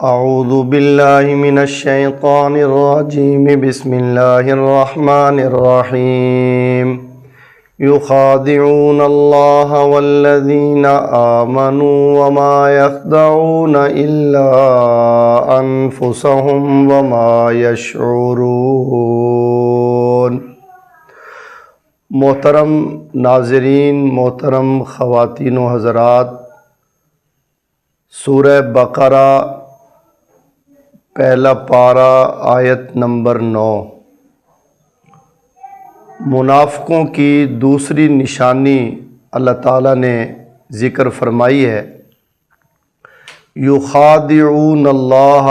اعوذ باللہ من الشیطان الرجیم بسم اللہ الرحمن الرحیم یخادعون اللہ والذین آمنوا وما یخدعون الا انفسهم وما یشعرون۔ محترم ناظرین، محترم خواتین و حضرات، سورہ بقرہ پہلا پارہ آیت نمبر 9۔ منافقوں کی دوسری نشانی اللہ تعالیٰ نے ذکر فرمائی ہے۔ یخادعون اللہ،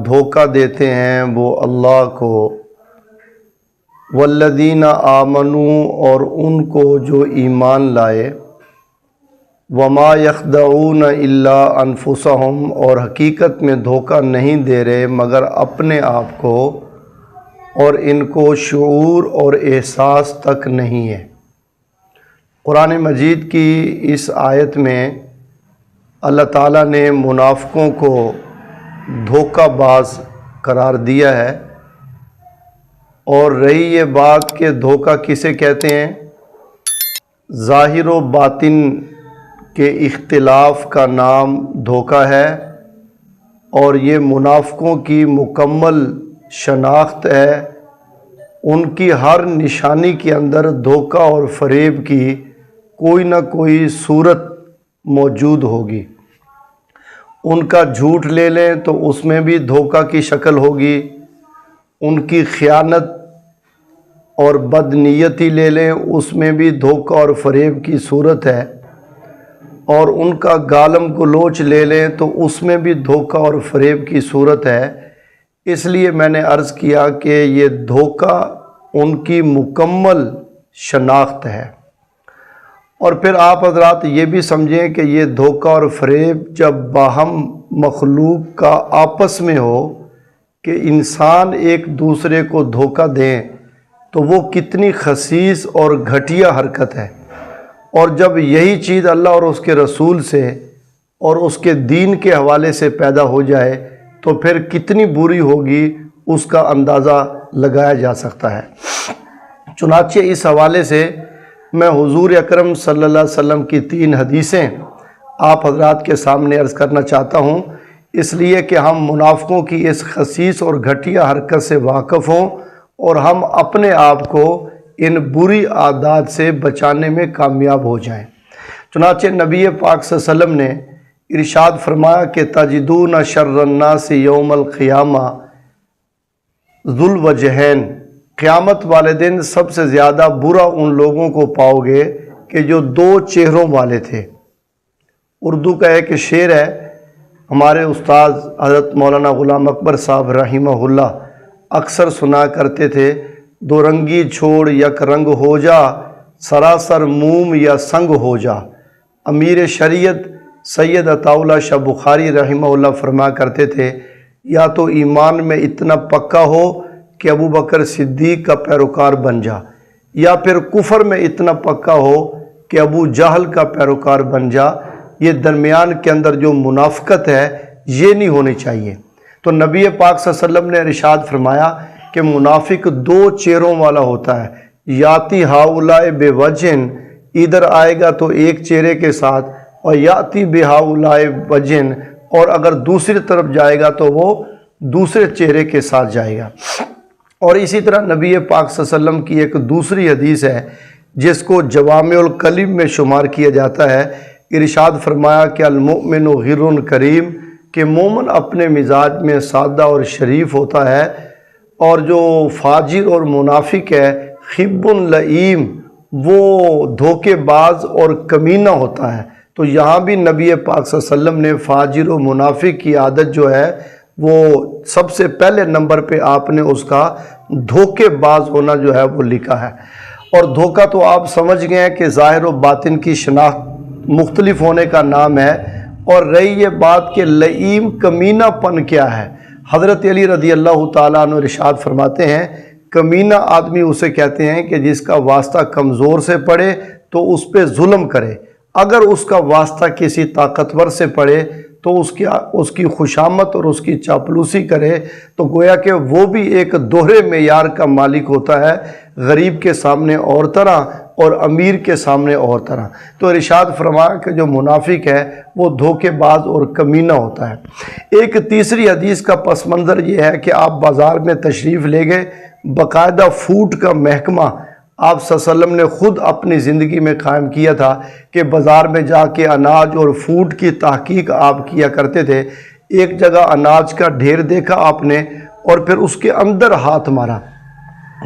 دھوکہ دیتے ہیں وہ اللہ کو، والذین آمنوا، اور ان کو جو ایمان لائے، وما یخدعون الا انفسہم، اور حقیقت میں دھوکہ نہیں دے رہے مگر اپنے آپ کو، اور ان کو شعور اور احساس تک نہیں ہے۔ قرآن مجید کی اس آیت میں اللہ تعالیٰ نے منافقوں کو دھوکہ باز قرار دیا ہے، اور رہی یہ بات کہ دھوکہ کسے کہتے ہیں، ظاہر و باطن کے اختلاف کا نام دھوکہ ہے، اور یہ منافقوں کی مکمل شناخت ہے۔ ان کی ہر نشانی کے اندر دھوکہ اور فریب کی کوئی نہ کوئی صورت موجود ہوگی۔ ان کا جھوٹ لے لیں تو اس میں بھی دھوکہ کی شکل ہوگی، ان کی خیانت اور بدنیتی لے لیں اس میں بھی دھوکہ اور فریب کی صورت ہے، اور ان کا گالم گلوچ لے لیں تو اس میں بھی دھوکہ اور فریب کی صورت ہے۔ اس لیے میں نے عرض کیا کہ یہ دھوکہ ان کی مکمل شناخت ہے۔ اور پھر آپ حضرات یہ بھی سمجھیں کہ یہ دھوکہ اور فریب جب باہم مخلوق کا آپس میں ہو کہ انسان ایک دوسرے کو دھوکہ دیں تو وہ کتنی خسیس اور گھٹیا حرکت ہے، اور جب یہی چیز اللہ اور اس کے رسول سے اور اس کے دین کے حوالے سے پیدا ہو جائے تو پھر کتنی بری ہوگی اس کا اندازہ لگایا جا سکتا ہے۔ چنانچہ اس حوالے سے میں حضور اکرم صلی اللہ علیہ وسلم کی 3 حدیثیں آپ حضرات کے سامنے عرض کرنا چاہتا ہوں، اس لیے کہ ہم منافقوں کی اس خسیس اور گھٹیا حرکت سے واقف ہوں اور ہم اپنے آپ کو ان بری عادات سے بچانے میں کامیاب ہو جائیں۔ چنانچہ نبی پاک صلی اللہ علیہ وسلم نے ارشاد فرمایا کہ تجدون شر الناس یوم القیامہ ذو الوجہین، قیامت والے دن سب سے زیادہ برا ان لوگوں کو پاؤ گے کہ جو 2 چہروں والے تھے۔ اردو کا ایک شعر ہے، ہمارے استاد حضرت مولانا غلام اکبر صاحب رحمہ اللہ اکثر سنا کرتے تھے، 2 رنگی چھوڑ یک رنگ ہو جا، سراسر موم یا سنگ ہو جا۔ امیر شریعت سید عطا اللہ شاہ بخاری رحمہ اللہ فرما کرتے تھے، یا تو ایمان میں اتنا پکا ہو کہ ابو بکر صدیق کا پیروکار بن جا، یا پھر کفر میں اتنا پکا ہو کہ ابو جہل کا پیروکار بن جا۔ یہ درمیان کے اندر جو منافقت ہے یہ نہیں ہونی چاہیے۔ تو نبی پاک صلی اللہ علیہ وسلم نے ارشاد فرمایا کہ منافق 2 چہروں والا ہوتا ہے، یاتی ہاؤلاء بے وجہن، ادھر آئے گا تو ایک چہرے کے ساتھ، اور یاتی بے ہاؤلاء وجہن، اور اگر دوسری طرف جائے گا تو وہ دوسرے چہرے کے ساتھ جائے گا۔ اور اسی طرح نبی پاک صلی اللہ علیہ وسلم کی ایک دوسری حدیث ہے جس کو جوامع الکلم میں شمار کیا جاتا ہے۔ ارشاد فرمایا کہ المؤمن غر کریم، کہ مومن اپنے مزاج میں سادہ اور شریف ہوتا ہے، اور جو فاجر اور منافق ہے خب لئیم، وہ دھوکے باز اور کمینہ ہوتا ہے۔ تو یہاں بھی نبی پاک صلی اللہ علیہ وسلم نے فاجر و منافق کی عادت جو ہے وہ سب سے پہلے نمبر پہ آپ نے اس کا دھوکے باز ہونا جو ہے وہ لکھا ہے۔ اور دھوکہ تو آپ سمجھ گئے ہیں کہ ظاہر و باطن کی شناخت مختلف ہونے کا نام ہے، اور رہی یہ بات کہ لئیم کمینہ پن کیا ہے، حضرت علی رضی اللہ تعالیٰ عنہ ارشاد فرماتے ہیں کمینہ آدمی اسے کہتے ہیں کہ جس کا واسطہ کمزور سے پڑے تو اس پہ ظلم کرے، اگر اس کا واسطہ کسی طاقتور سے پڑے تو اس کی خوشامد اور اس کی چاپلوسی کرے تو گویا کہ وہ بھی ایک دوہرے معیار کا مالک ہوتا ہے، غریب کے سامنے اور طرح اور امیر کے سامنے اور طرح۔ تو ارشاد فرمایا کہ جو منافق ہے وہ دھوکے باز اور کمینہ ہوتا ہے۔ ایک تیسری حدیث کا پس منظر یہ ہے کہ آپ بازار میں تشریف لے گئے، باقاعدہ فوڈ کا محکمہ آپ صلی اللہ علیہ وسلم نے خود اپنی زندگی میں قائم کیا تھا کہ بازار میں جا کے اناج اور فوڈ کی تحقیق آپ کیا کرتے تھے۔ ایک جگہ اناج کا ڈھیر دیکھا آپ نے اور پھر اس کے اندر ہاتھ مارا۔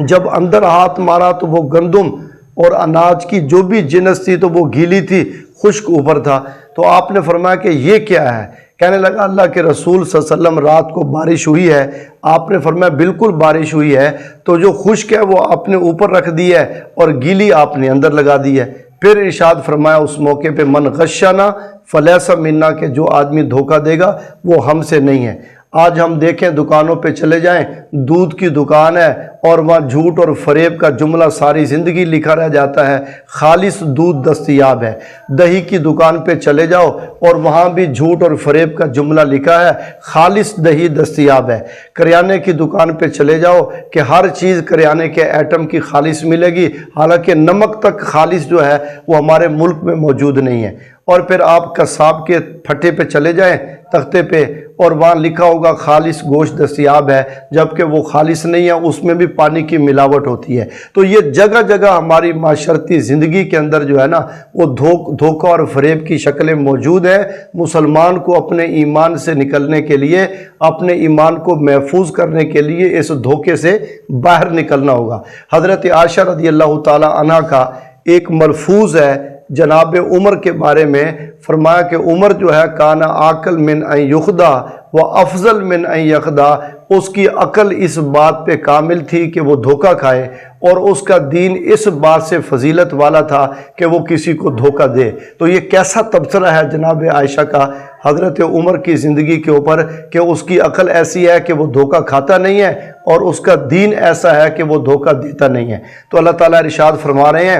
جب اندر ہاتھ مارا تو وہ گندم اور اناج کی جو بھی جنس تھی تو وہ گیلی تھی، خشک اوپر تھا۔ تو آپ نے فرمایا کہ یہ کیا ہے؟ کہنے لگا اللہ کے رسول صلی اللہ علیہ وسلم رات کو بارش ہوئی ہے۔ آپ نے فرمایا بالکل بارش ہوئی ہے، تو جو خشک ہے وہ آپ نے اوپر رکھ دی ہے اور گیلی آپ نے اندر لگا دی ہے۔ پھر ارشاد فرمایا اس موقع پہ من غشنا فلیس منا، کہ جو آدمی دھوکہ دے گا وہ ہم سے نہیں ہے۔ آج ہم دیکھیں دکانوں پہ چلے جائیں، دودھ کی دکان ہے اور وہاں جھوٹ اور فریب کا جملہ ساری زندگی لکھا رہ جاتا ہے، خالص دودھ دستیاب ہے۔ دہی کی دکان پہ چلے جاؤ اور وہاں بھی جھوٹ اور فریب کا جملہ لکھا ہے، خالص دہی دستیاب ہے۔ کریانے کی دکان پہ چلے جاؤ کہ ہر چیز کریانے کے ایٹم کی خالص ملے گی، حالانکہ نمک تک خالص جو ہے وہ ہمارے ملک میں موجود نہیں ہے۔ اور پھر آپ قصاب کے پھٹے پہ چلے جائیں، تختے پہ، اور وہاں لکھا ہوگا خالص گوشت دستیاب ہے، جبکہ وہ خالص نہیں ہے، اس میں بھی پانی کی ملاوٹ ہوتی ہے۔ تو یہ جگہ جگہ ہماری معاشرتی زندگی کے اندر جو ہے نا وہ دھوکہ اور فریب کی شکلیں موجود ہیں۔ مسلمان کو اپنے ایمان سے نکلنے کے لیے، اپنے ایمان کو محفوظ کرنے کے لیے اس دھوکے سے باہر نکلنا ہوگا۔ حضرت عائشہ رضی اللہ تعالی عنہ کا ایک ملفوظ ہے جناب عمر کے بارے میں، فرمایا کہ عمر جو ہے کانا عاقل من ان یخدا و افضل من ان یخدا، اس کی عقل اس بات پہ کامل تھی کہ وہ دھوکہ کھائے، اور اس کا دین اس بات سے فضیلت والا تھا کہ وہ کسی کو دھوکہ دے۔ تو یہ کیسا تبصرہ ہے جناب عائشہ کا حضرت عمر کی زندگی کے اوپر کہ اس کی عقل ایسی ہے کہ وہ دھوکہ کھاتا نہیں ہے، اور اس کا دین ایسا ہے کہ وہ دھوکہ دیتا نہیں ہے۔ تو اللہ تعالیٰ ارشاد فرما رہے ہیں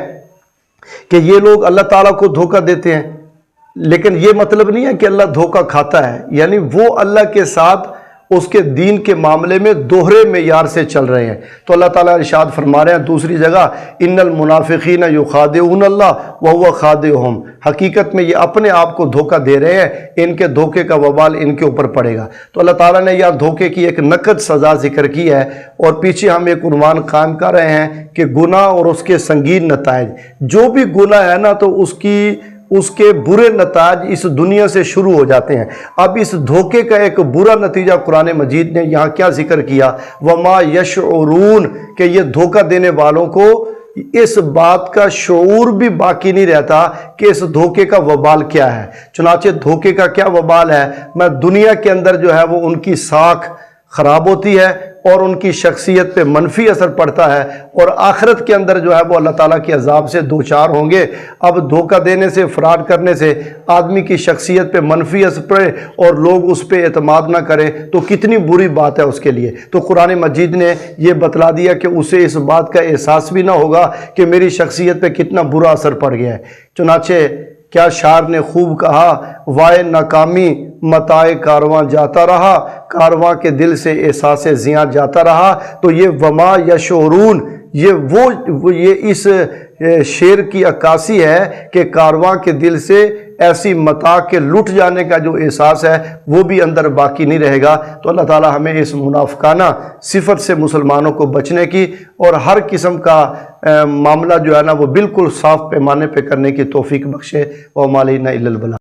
کہ یہ لوگ اللہ تعالیٰ کو دھوکہ دیتے ہیں، لیکن یہ مطلب نہیں ہے کہ اللہ دھوکہ کھاتا ہے، یعنی وہ اللہ کے ساتھ اس کے دین کے معاملے میں دوہرے معیار سے چل رہے ہیں۔ تو اللہ تعالیٰ ارشاد فرما رہے ہیں دوسری جگہ، ان المنافقین یخادعون اللہ وهو خادعهم، حقیقت میں یہ اپنے آپ کو دھوکہ دے رہے ہیں، ان کے دھوکے کا وبال ان کے اوپر پڑے گا۔ تو اللہ تعالیٰ نے یہاں دھوکے کی ایک نقد سزا ذکر کی ہے، اور پیچھے ہم ایک عنوان قائم کر رہے ہیں کہ گناہ اور اس کے سنگین نتائج۔ جو بھی گناہ ہے نا تو اس کے برے نتائج اس دنیا سے شروع ہو جاتے ہیں۔ اب اس دھوکے کا ایک برا نتیجہ قرآن مجید نے یہاں کیا ذکر کیا، وَمَا يَشْعُرُونَ، کہ یہ دھوکہ دینے والوں کو اس بات کا شعور بھی باقی نہیں رہتا کہ اس دھوکے کا وبال کیا ہے۔ چنانچہ دھوکے کا کیا وبال ہے، میں دنیا کے اندر جو ہے وہ ان کی ساکھ خراب ہوتی ہے اور ان کی شخصیت پہ منفی اثر پڑتا ہے، اور آخرت کے اندر جو ہے وہ اللہ تعالیٰ کے عذاب سے دوچار ہوں گے۔ اب دھوکہ دینے سے، فراڈ کرنے سے آدمی کی شخصیت پہ منفی اثر پڑے اور لوگ اس پہ اعتماد نہ کریں تو کتنی بری بات ہے اس کے لیے۔ تو قرآن مجید نے یہ بتلا دیا کہ اسے اس بات کا احساس بھی نہ ہوگا کہ میری شخصیت پہ کتنا برا اثر پڑ گیا ہے۔ چنانچہ کیا شاعر نے خوب کہا، وائے ناکامی متاع کارواں جاتا رہا، کارواں کے دل سے احساس زیاں جاتا رہا۔ تو یہ وما یشعرون، یہ اس شعر کی عکاسی ہے کہ کارواں کے دل سے ایسی متاع کے لٹ جانے کا جو احساس ہے وہ بھی اندر باقی نہیں رہے گا۔ تو اللہ تعالی ہمیں اس منافقانہ صفت سے مسلمانوں کو بچنے کی اور ہر قسم کا معاملہ جو ہے نا وہ بالکل صاف پیمانے پہ کرنے کی توفیق بخشے۔ وَمَا عَلَيْنَا إِلَّا الْبَلَاغُ۔